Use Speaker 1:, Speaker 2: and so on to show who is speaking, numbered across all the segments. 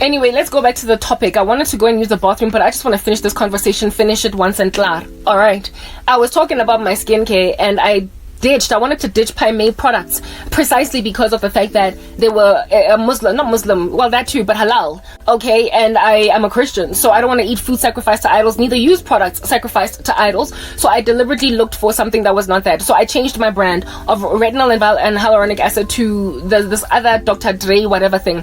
Speaker 1: Anyway, let's go back to the topic. I wanted to go and use the bathroom, but I just want to finish this conversation, finish it once and klar. All right. I was talking about my skincare, and I wanted to ditch Pai products precisely because of the fact that they were not Muslim, well, that too, but halal, okay? And I am a Christian, so I don't want to eat food sacrificed to idols, neither use products sacrificed to idols, so I deliberately looked for something that was not that. So I changed my brand of retinol and hyaluronic acid to this other Dr. Dre whatever thing,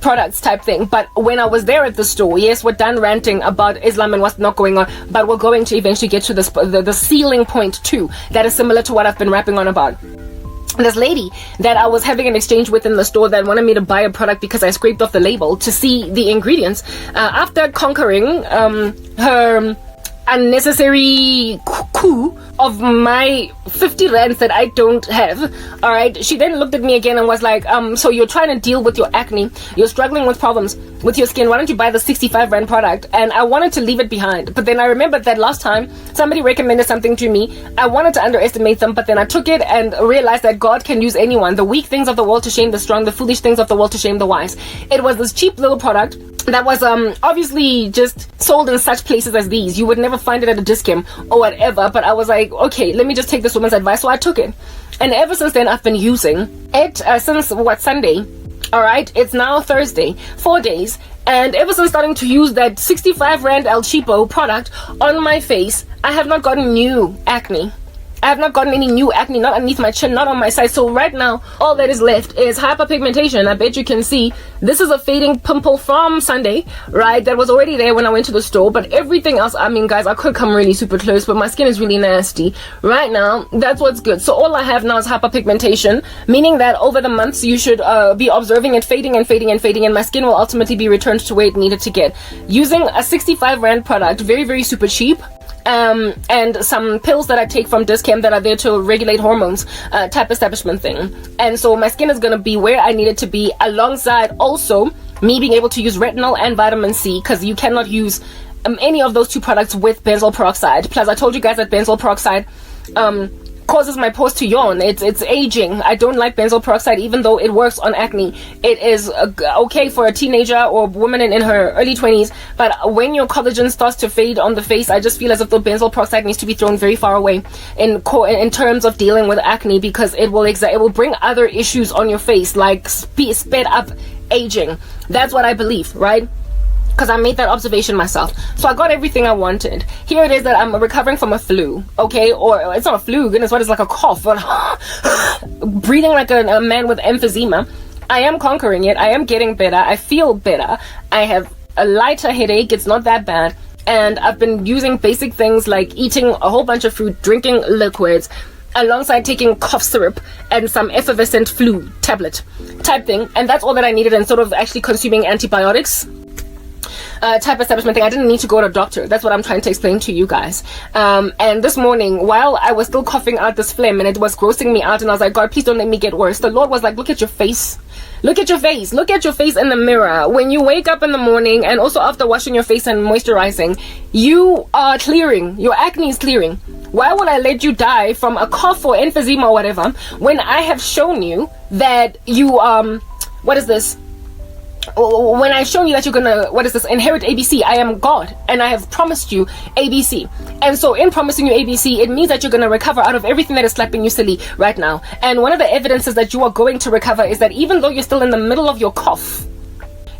Speaker 1: products type thing. But when I was there at the store, yes, we're done ranting about Islam and what's not going on, but we're going to eventually get to the ceiling point too, that is similar to what I've been rapping on about. This lady that I was having an exchange with in the store that wanted me to buy a product because I scraped off the label to see the ingredients, after conquering her unnecessary coup of my 50 rands that I don't have, all right, she then looked at me again and was like, so you're trying to deal with your acne, you're struggling with problems with your skin, why don't you buy the 65 rand product? And I wanted to leave it behind, but then I remembered that last time somebody recommended something to me. I wanted to underestimate them, but then I took it and realized that God can use anyone, the weak things of the world to shame the strong, the foolish things of the world to shame the wise. It was this cheap little product that was obviously just sold in such places as these. You would never find it at a discount or whatever, but I was like, okay, let me just take this woman's advice. So I took it, and ever since then I've been using it since Sunday. All right, it's now Thursday, 4 days, and ever since starting to use that 65 rand El Cheapo product on my face, I have not gotten new acne. I have not gotten any new acne, not underneath my chin, not on my side. So right now, all that is left is hyperpigmentation. I bet you can see this is a fading pimple from Sunday, right? That was already there when I went to the store. But everything else, I mean, guys, I could come really super close, but my skin is really nasty. Right now, that's what's good. So all I have now is hyperpigmentation, meaning that over the months, you should be observing it fading and fading and fading, and my skin will ultimately be returned to where it needed to get. Using a 65 rand product, very, very super cheap. And some pills that I take from Discam that are there to regulate hormones, type establishment thing. And so my skin is going to be where I need it to be, alongside also me being able to use retinol and vitamin C, because you cannot use any of those two products with benzoyl peroxide. Plus, I told you guys that benzoyl peroxide causes my pores to yawn. It's aging. I don't like benzoyl peroxide, even though it works on acne. It is okay for a teenager or woman in her early 20s, but when your collagen starts to fade on the face, I just feel as if the benzoyl peroxide needs to be thrown very far away in terms of dealing with acne, because it will bring other issues on your face, like sped up aging. That's what I believe, right? Because I made that observation myself. So I got everything I wanted. Here it is that I'm recovering from a flu, okay? Or it's not a flu, goodness, what is like a cough? Breathing like a man with emphysema. I am conquering it. I am getting better. I feel better. I have a lighter headache. It's not that bad. And I've been using basic things like eating a whole bunch of fruit, drinking liquids, alongside taking cough syrup and some effervescent flu tablet type thing. And that's all that I needed, and sort of actually consuming antibiotics type establishment thing. I didn't need to go to a doctor. That's what I'm trying to explain to you guys. And this morning, while I was still coughing out this phlegm and it was grossing me out, and I was like, God, please don't let me get worse, the Lord was like, look at your face. Look at your face. Look at your face in the mirror. When you wake up in the morning, and also after washing your face and moisturizing, you are clearing. Your acne is clearing. Why would I let you die from a cough or emphysema or whatever when I have shown you that you, what is this? When I've shown you that you're gonna, inherit ABC. I am God, and I have promised you ABC. And so in promising you ABC, it means that you're gonna recover out of everything that is slapping you silly right now. And one of the evidences that you are going to recover is that even though you're still in the middle of your cough,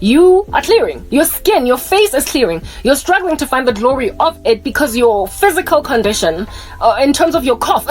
Speaker 1: you are clearing. Your skin, your face is clearing. You're struggling to find the glory of it because your physical condition, in terms of your cough,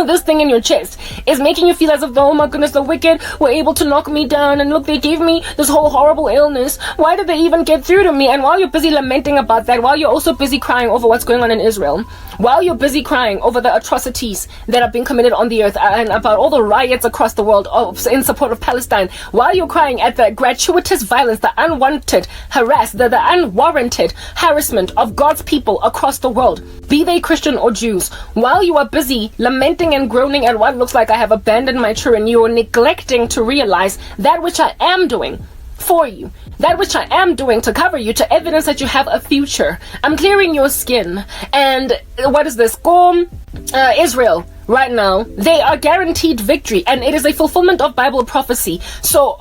Speaker 1: this thing in your chest, is making you feel as if, oh my goodness, the wicked were able to knock me down, and look, they gave me this whole horrible illness. Why did they even get through to me? And while you're busy lamenting about that, while you're also busy crying over what's going on in Israel, while you're busy crying over the atrocities that are being committed on the earth, and about all the riots across the world in support of Palestine, while you're crying at the gratuitous violence, the unwanted the unwarranted harassment of God's people across the world, be they Christian or Jews, while you are busy lamenting and groaning at what looks like I have abandoned my children, you are neglecting to realize that which I am doing for you, that which I am doing to cover you, to evidence that you have a future. I'm clearing your skin. And what is this? Go, Israel, right now, they are guaranteed victory, and it is a fulfillment of Bible prophecy. So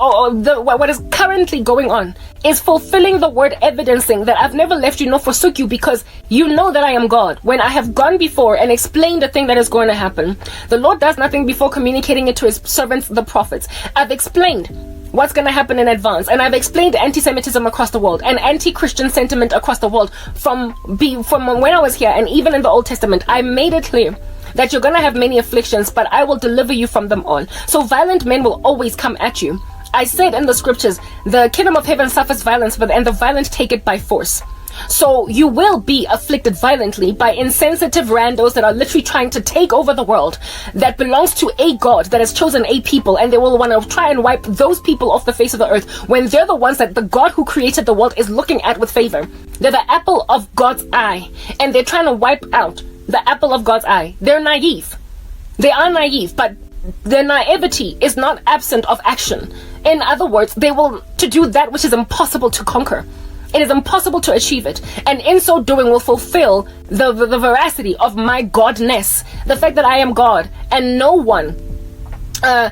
Speaker 1: what is currently going on is fulfilling the word, evidencing that I've never left you nor forsook you, because you know that I am God. When I have gone before and explained the thing that is going to happen, the Lord does nothing before communicating it to his servants, the prophets. I've explained what's going to happen in advance, and I've explained anti-Semitism across the world and anti-Christian sentiment across the world from when I was here, and even in the Old Testament. I made it clear that you're going to have many afflictions, but I will deliver you from them all. So violent men will always come at you. I said in the scriptures, the kingdom of heaven suffers violence, and the violent take it by force. So you will be afflicted violently by insensitive randos that are literally trying to take over the world that belongs to a God that has chosen a people, and they will want to try and wipe those people off the face of the earth when they're the ones that the God who created the world is looking at with favor. They're the apple of God's eye, and they're trying to wipe out the apple of God's eye. They're naive. They are naive, but their naivety is not absent of action. In other words, they will to do that which is impossible to conquer. It is impossible to achieve it, and in so doing will fulfill the veracity of my godness, the fact that I am God, and no one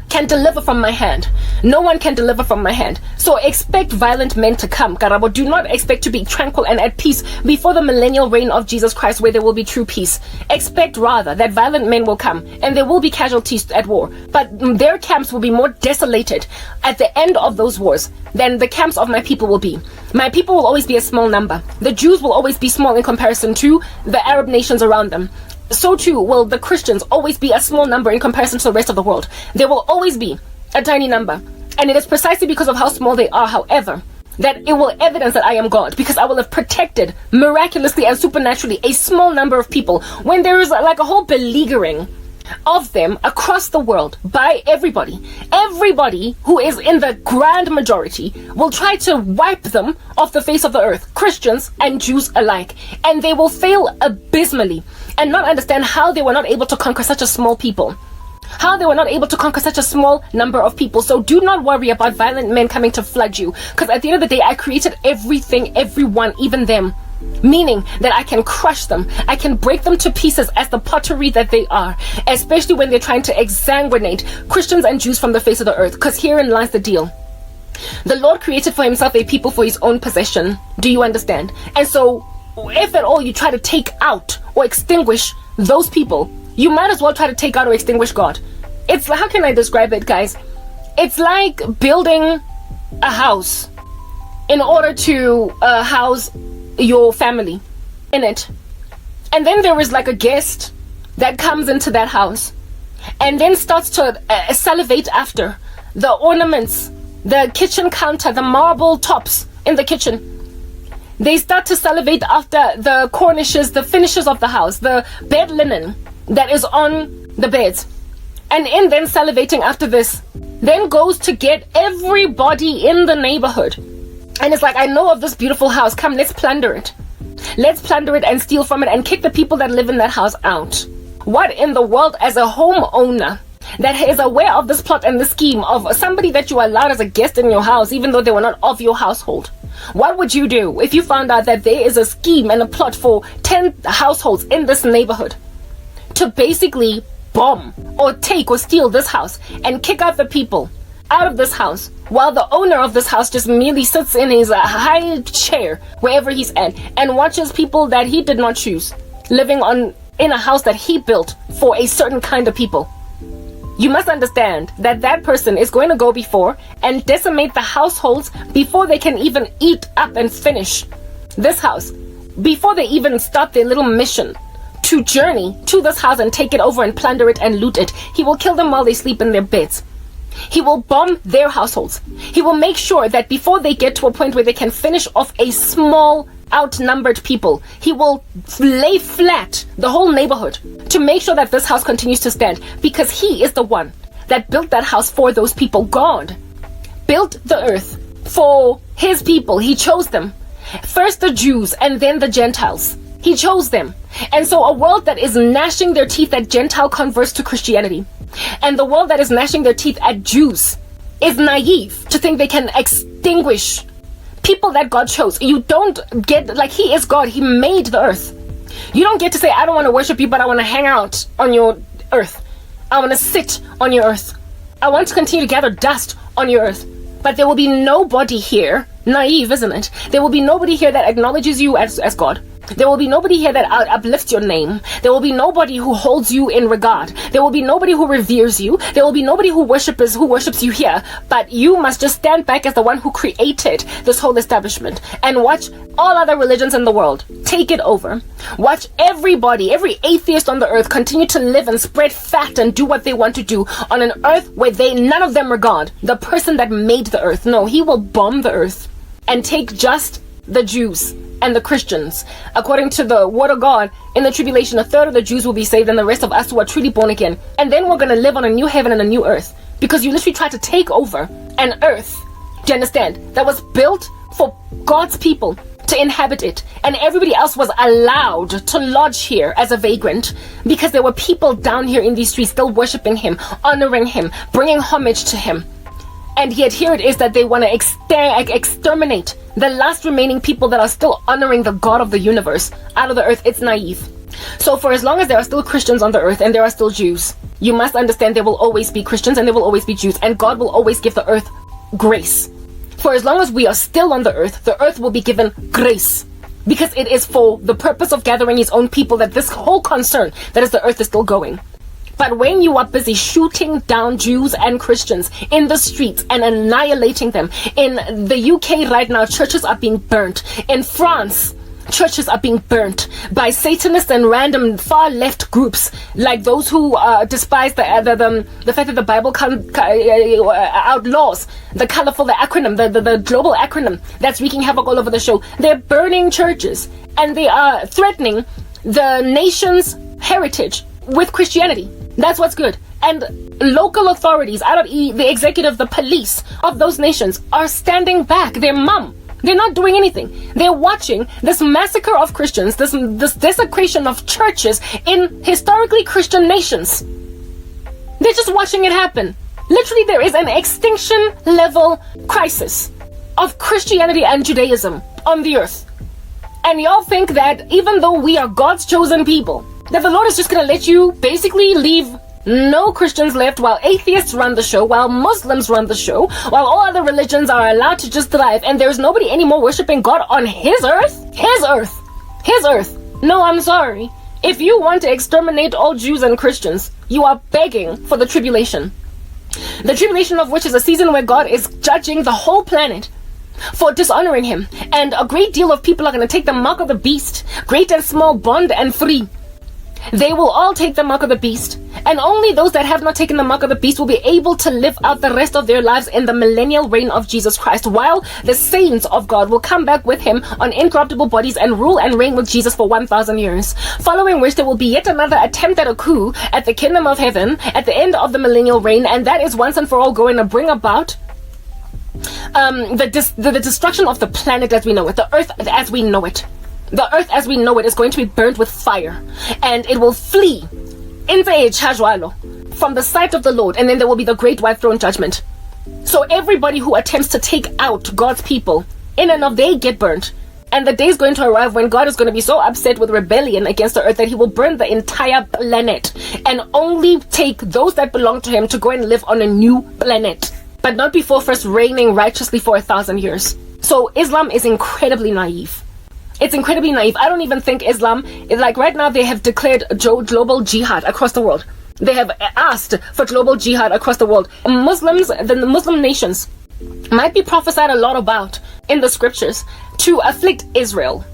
Speaker 1: can deliver from my hand. No one can deliver from my hand. So expect violent men to come, Karabo. Do not expect to be tranquil and at peace before the millennial reign of Jesus Christ, where there will be true peace. Expect rather that violent men will come, and there will be casualties at war, but their camps will be more desolated at the end of those wars than the camps of my people will be. My people will always be a small number. The Jews will always be small in comparison to the Arab nations around them. So too will the Christians always be a small number in comparison to the rest of the world. There will always be a tiny number. And it is precisely because of how small they are, however, that it will evidence that I am God, because I will have protected miraculously and supernaturally a small number of people when there is like a whole beleaguering of them across the world by everybody. Everybody who is in the grand majority will try to wipe them off the face of the earth, Christians and Jews alike, and they will fail abysmally and not understand how they were not able to conquer such a small people. How they were not able to conquer such a small number of people. So do not worry about violent men coming to flood you, because at the end of the day, I created everything, everyone, even them. Meaning that I can crush them. I can break them to pieces as the pottery that they are, especially when they're trying to exsanguinate Christians and Jews from the face of the earth. Because herein lies the deal. The Lord created for himself a people for his own possession. Do you understand? And so if at all you try to take out or extinguish those people, you might as well try to take out or extinguish God. It's, how can I describe it, guys? It's like building a house in order to house your family in it, and then there is like a guest that comes into that house and then starts to salivate after the ornaments, the kitchen counter, the marble tops in the kitchen. They start to salivate after the cornices, the finishes of the house, the bed linen that is on the beds, and in then salivating after this, then goes to get everybody in the neighborhood. And it's like, I know of this beautiful house. Come, let's plunder it. Let's plunder it and steal from it and kick the people that live in that house out. What in the world, as a homeowner that is aware of this plot and the scheme of somebody that you allowed as a guest in your house, even though they were not of your household, what would you do if you found out that there is a scheme and a plot for 10 households in this neighborhood to basically bomb or take or steal this house and kick out the people out of this house, while the owner of this house just merely sits in his high chair wherever he's at and watches people that he did not choose living in a house that he built for a certain kind of people? You must understand that that person is going to go before and decimate the households before they can even eat up and finish this house, before they even start their little mission to journey to this house and take it over and plunder it and loot it. He will kill them while they sleep in their beds. He will bomb their households. He will make sure that before they get to a point where they can finish off a small, outnumbered people, he will lay flat the whole neighborhood to make sure that this house continues to stand, because he is the one that built that house for those people. God built the earth for his people. He chose them. First the Jews and then the Gentiles. He chose them. And so a world that is gnashing their teeth at Gentile converts to Christianity, and the world that is gnashing their teeth at Jews, is naive to think they can extinguish people that God chose. You don't get, like, he is God. He made the earth. You don't get to say, I don't want to worship you, but I want to hang out on your earth. I want to sit on your earth. I want to continue to gather dust on your earth. But there will be nobody here, naive, isn't it? There will be nobody here that acknowledges you as God. There will be nobody here that uplifts your name. There will be nobody who holds you in regard. There will be nobody who reveres you. There will be nobody who worships you here. But you must just stand back as the one who created this whole establishment and watch all other religions in the world take it over. Watch everybody, every atheist on the earth continue to live and spread fat and do what they want to do on an earth where none of them regard the person that made the earth. No, he will bomb the earth and take just the Jews and the Christians. According to the word of God, in the tribulation, a third of the Jews will be saved and the rest of us who are truly born again. And then we're going to live on a new heaven and a new earth. Because you literally tried to take over an earth, do you understand, that was built for God's people to inhabit it. And everybody else was allowed to lodge here as a vagrant because there were people down here in these streets still worshiping him, honoring him, bringing homage to him. And yet here it is that they want to exterminate the last remaining people that are still honoring the God of the universe out of the earth. It's naive. So for as long as there are still Christians on the earth and there are still Jews, you must understand there will always be Christians and there will always be Jews, and God will always give the earth grace. For as long as we are still on the earth will be given grace, because it is for the purpose of gathering his own people that this whole concern, that is, the earth is still going. But when you are busy shooting down Jews and Christians in the streets and annihilating them, in the UK right now, churches are being burnt. In France, churches are being burnt by Satanists and random far left groups like those who despise the fact that the Bible outlaws the acronym, the global acronym that's wreaking havoc all over the show. They're burning churches and they are threatening the nation's heritage with Christianity. That's what's good. And local authorities, out of the executive, the police of those nations are standing back. They're mum. They're not doing anything. They're watching this massacre of Christians, this desecration of churches in historically Christian nations. They're just watching it happen. Literally, there is an extinction level crisis of Christianity and Judaism on the earth. And y'all think that even though we are God's chosen people, that the Lord is just going to let you basically leave no Christians left while atheists run the show, while Muslims run the show, while all other religions are allowed to just thrive, and there's nobody anymore worshiping God on his earth? His earth. His earth. No, I'm sorry. If you want to exterminate all Jews and Christians, you are begging for the tribulation. The tribulation of which is a season where God is judging the whole planet for dishonoring him. And a great deal of people are going to take the mark of the beast, great and small, bond and free. They will all take the mark of the beast, and only those that have not taken the mark of the beast will be able to live out the rest of their lives in the millennial reign of Jesus Christ, while the saints of God will come back with him on incorruptible bodies and rule and reign with Jesus for 1,000 years, following which there will be yet another attempt at a coup at the kingdom of heaven at the end of the millennial reign, and that is once and for all going to bring about the destruction of the planet as we know it, the earth as we know it. The earth as we know it is going to be burnt with fire, and it will flee from the sight of the Lord, and then there will be the great white throne judgment. So everybody who attempts to take out God's people in and of, they get burnt. And the day is going to arrive when God is going to be so upset with rebellion against the earth that he will burn the entire planet and only take those that belong to him to go and live on a new planet, but not before first reigning righteously for 1,000 years. So Islam is incredibly naive. It's incredibly naive. I don't even think Islam is like, right now they have declared global jihad across the world. They have asked for global jihad across the world. Muslims, the Muslim nations, might be prophesied a lot about in the scriptures to afflict Israel.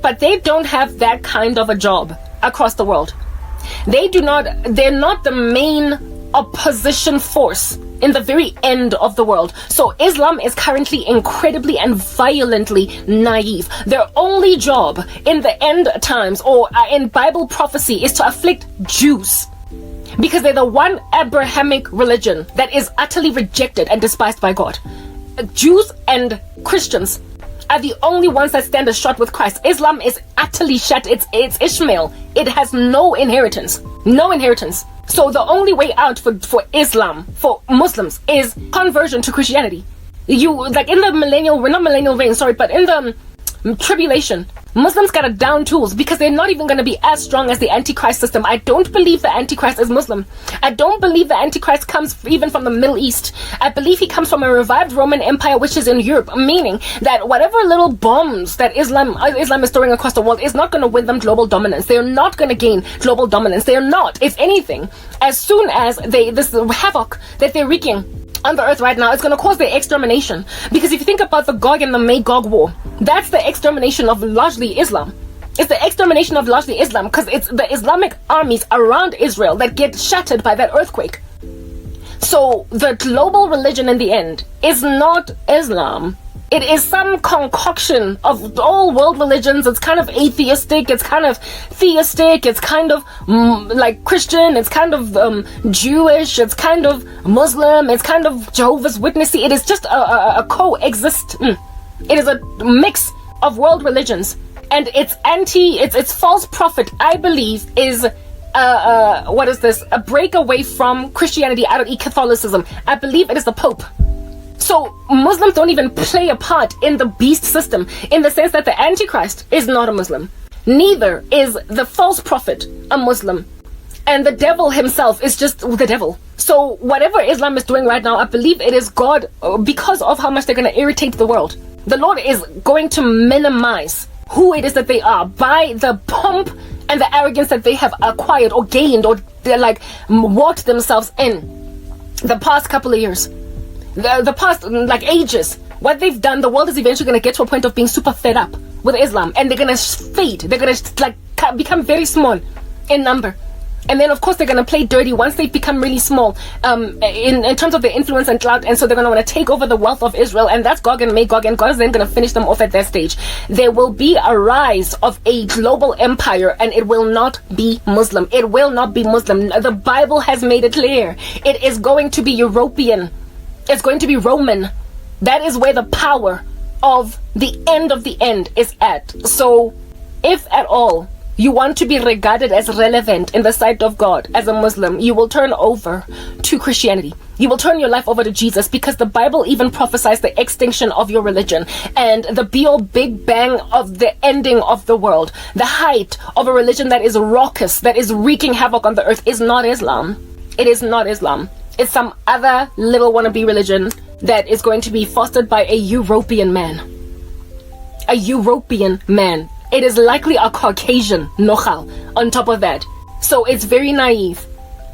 Speaker 1: But they don't have that kind of a job across the world. They're not the main opposition force in the very end of the world. So Islam is currently incredibly and violently naive. Their only job in the end times or in Bible prophecy is to afflict Jews, because they're the one Abrahamic religion that is utterly rejected and despised by God. Jews and Christians are the only ones that stand a shot with Christ. Islam is utterly shut. It's Ishmael. It has no inheritance. So the only way out for Islam, for Muslims, is conversion to Christianity. You, like in the millennial, we're not millennial reign, sorry, but in the Tribulation. Muslims gotta down tools because they're not even going to be as strong as the Antichrist system. I don't believe the Antichrist is Muslim. I don't believe the Antichrist comes even from the Middle East. I believe he comes from a revived Roman Empire which is in Europe, meaning that whatever little bombs that Islam is throwing across the world is not going to win them global dominance. They're not going to gain global dominance. They're not. If anything, as soon as this havoc that they're wreaking on the earth right now, it's going to cause their extermination. Because if you think about the Gog and the Magog war, that's the extermination of largely Islam. It's the extermination of largely Islam because it's the Islamic armies around Israel that get shattered by that earthquake. So the global religion in the end is not Islam. It is some concoction of all world religions. It's kind of atheistic, it's kind of theistic, it's kind of like Christian, it's kind of Jewish, it's kind of Muslim, it's kind of Jehovah's Witnessy. It is just a coexist. It is a mix of world religions. And it's false prophet, I believe, is what is this? A breakaway from Christianity out of Catholicism. I believe it is the Pope. So Muslims don't even play a part in the beast system in the sense that the Antichrist is not a Muslim. Neither is the false prophet a Muslim. And the devil himself is just the devil. So whatever Islam is doing right now, I believe it is God because of how much they're going to irritate the world. The Lord is going to minimize who it is that they are by the pomp and the arrogance that they have acquired or gained or they're like walked themselves in the past couple of years. The past like ages, what they've done, the world is eventually going to get to a point of being super fed up with Islam, and they're going to fade. They're going to like become very small in number, and then of course they're going to play dirty once they've become really small in terms of their influence and clout, and so they're going to want to take over the wealth of Israel, and that's Gog and Magog, and God is then going to finish them off at that stage. There will be a rise of a global empire, and it will not be Muslim. It will not be Muslim. The Bible has made it clear. It is going to be European. It's going to be Roman. That is where the power of the end is at. So, if at all you want to be regarded as relevant in the sight of God as a Muslim, you will turn over to Christianity. You will turn your life over to Jesus because the Bible even prophesies the extinction of your religion and the be-all big bang of the ending of the world. The height of a religion that is raucous, that is wreaking havoc on the earth is not Islam. It is not Islam. It's some other little wannabe religion that is going to be fostered by a European man. A European man. It is likely a Caucasian nochal on top of that. So it's very naive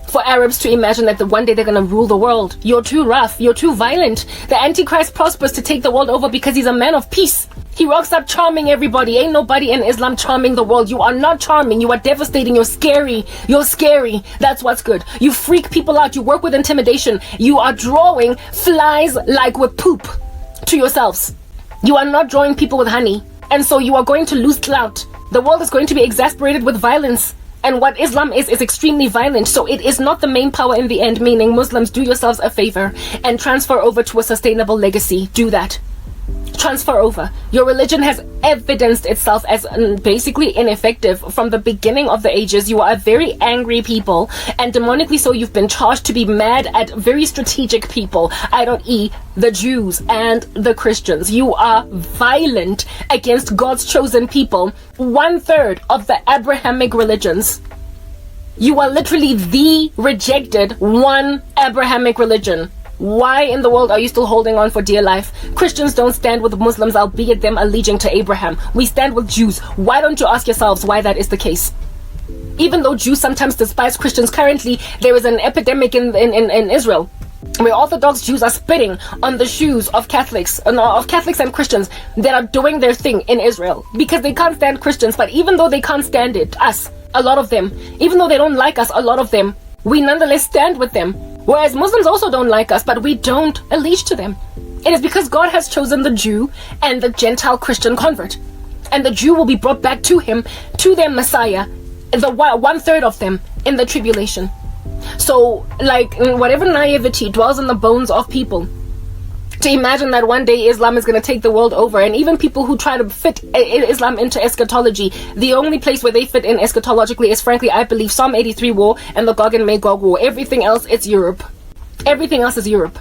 Speaker 1: for Arabs to imagine that one day they're going to rule the world. You're too rough. You're too violent. The Antichrist prospers to take the world over because he's a man of peace. He rocks up charming everybody. Ain't nobody in Islam charming the world. You are not charming. You are devastating. You're scary. You're scary. That's what's good. You freak people out. You work with intimidation. You are drawing flies like with poop to yourselves. You are not drawing people with honey. And so you are going to lose clout. The world is going to be exasperated with violence. And what Islam is extremely violent. So it is not the main power in the end, meaning Muslims, do yourselves a favor and transfer over to a sustainable legacy. Do that. Transfer over. Your religion has evidenced itself as basically ineffective from the beginning of the ages. You are a very angry people, and demonically so you've been charged to be mad at very strategic people, i.e. the Jews and the Christians. You are violent against God's chosen people, 1/3 of the Abrahamic religions. You are literally the rejected one Abrahamic religion. Why in the world are you still holding on for dear life? Christians don't stand with Muslims, albeit them alleging to Abraham. We stand with Jews. Why don't you ask yourselves why that is the case? Even though Jews sometimes despise Christians, currently there is an epidemic in Israel where Orthodox Jews are spitting on the shoes of Catholics and Christians that are doing their thing in Israel because they can't stand Christians. But even though they can't stand us, a lot of them, even though they don't like us, a lot of them, we nonetheless stand with them. Whereas Muslims also don't like us, but we don't allege to them. It is because God has chosen the Jew and the Gentile Christian convert. And the Jew will be brought back to him, to their Messiah, the 1/3 of them in the tribulation. So, like, whatever naivety dwells in the bones of people, to imagine that one day Islam is going to take the world over, and even people who try to fit Islam into eschatology, the only place where they fit in eschatologically is, frankly, I believe, Psalm 83 war and the Gog and Magog war. Everything else, it's Europe. Everything else is Europe.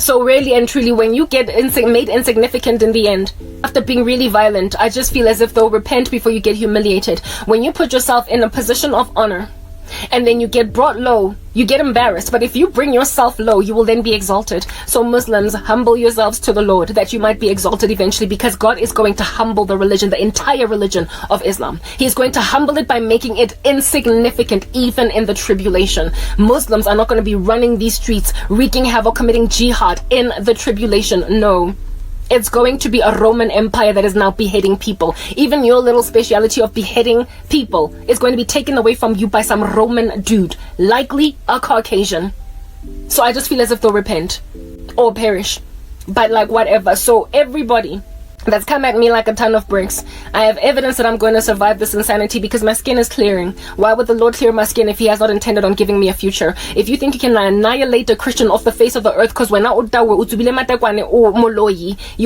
Speaker 1: So really and truly, when you get made insignificant in the end, after being really violent, I just feel as if they'll repent before you get humiliated. When you put yourself in a position of honor, and then you get brought low, you get embarrassed. But if you bring yourself low, you will then be exalted. So Muslims, humble yourselves to the Lord, that you might be exalted eventually, because God is going to humble the religion, the entire religion of Islam. He's going to humble it by making it insignificant, even in the tribulation. Muslims are not going to be running these streets, wreaking havoc, committing jihad in the tribulation. No. It's going to be a Roman Empire that is now beheading people. Even your little speciality of beheading people is going to be taken away from you by some Roman dude, likely a Caucasian. So I just feel as if they'll repent or perish. But like whatever. So everybody that's come at me like a ton of bricks, I have evidence that I'm going to survive this insanity because my skin is clearing. Why would the Lord clear my skin if he has not intended on giving me a future? If you think you can annihilate a Christian off the face of the earth because you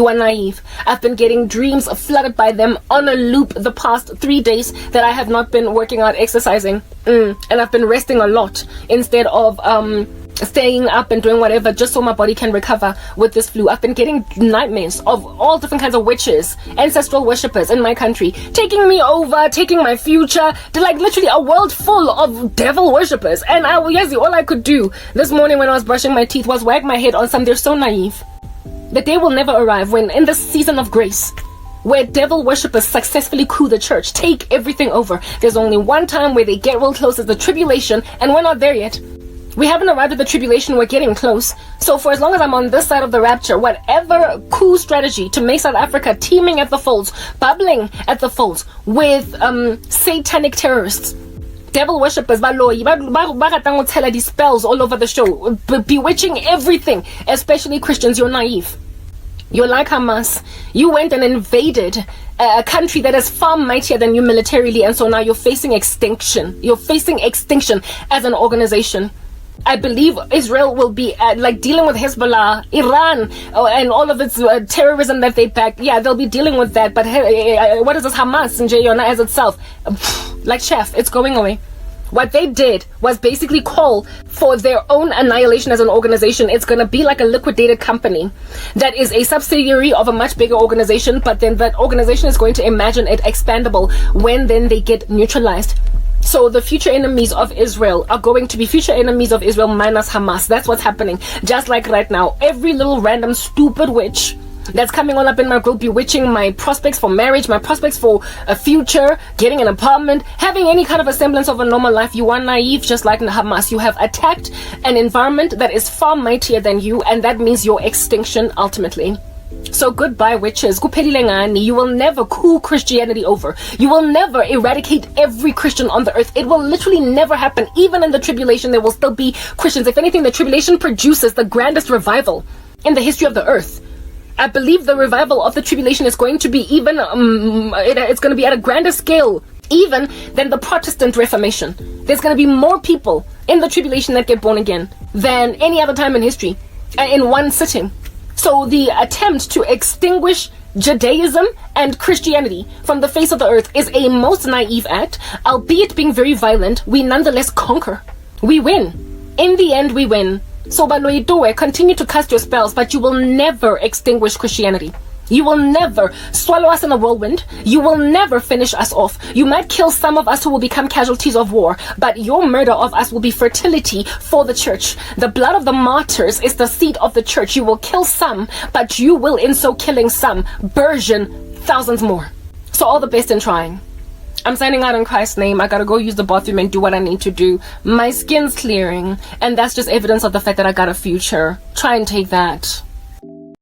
Speaker 1: are naive. I've been getting dreams flooded by them on a loop the past 3 days that I have not been working out, exercising, and I've been resting a lot instead of staying up and doing whatever just so my body can recover with this flu. I've been getting nightmares of all different kinds of witches, ancestral worshippers in my country, taking me over, taking my future, to like literally a world full of devil worshippers. And all I could do this morning when I was brushing my teeth was wag my head on some. They're so naive. The day will never arrive when in this season of grace, where devil worshippers successfully coup the church, take everything over. There's only one time where they get real close, is the tribulation, and we're not there yet. We haven't arrived at the tribulation, we're getting close. So for as long as I'm on this side of the rapture, whatever coup strategy to make South Africa teeming at the folds, bubbling at the folds with satanic terrorists, devil worshippers, these spells all over the show, bewitching everything, especially Christians. You're naive. You're like Hamas. You went and invaded a country that is far mightier than you militarily, and so now you're facing extinction. You're facing extinction as an organization. I believe Israel will be like dealing with Hezbollah, Iran, and all of its terrorism that they back. Yeah, they'll be dealing with that. But what is this Hamas and Jayona as itself? Like chef, it's going away. What they did was basically call for their own annihilation as an organization. It's going to be like a liquidated company that is a subsidiary of a much bigger organization, but then that organization is going to imagine it expandable when then they get neutralized. So the future enemies of Israel are going to be future enemies of Israel minus Hamas. That's what's happening. Just like right now, every little random stupid witch that's coming all up in my group, bewitching my prospects for marriage, my prospects for a future, getting an apartment, having any kind of a semblance of a normal life. You are naive, just like Hamas. You have attacked an environment that is far mightier than you, and that means your extinction ultimately. So goodbye witches. You will never coup Christianity over. You will never eradicate every Christian on the earth. It will literally never happen. Even in the tribulation, there will still be Christians. If anything, the tribulation produces the grandest revival in the history of the earth. I believe the revival of the tribulation is going to be even, it's going to be at a grander scale even than the Protestant Reformation. There's going to be more people in the tribulation that get born again than any other time in history in one sitting. So the attempt to extinguish Judaism and Christianity from the face of the earth is a most naive act. Albeit being very violent, we nonetheless conquer. We win. In the end, we win. So Baloidoe, continue to cast your spells, but you will never extinguish Christianity. You will never swallow us in a whirlwind. You will never finish us off. You might kill some of us who will become casualties of war, but your murder of us will be fertility for the church. The blood of the martyrs is the seed of the church. You will kill some, but you will, in so killing some, burgeon thousands more. So all the best in trying. I'm signing out in Christ's name. I gotta go use the bathroom and do what I need to do. My skin's clearing, and that's just evidence of the fact that I got a future. Try and take that.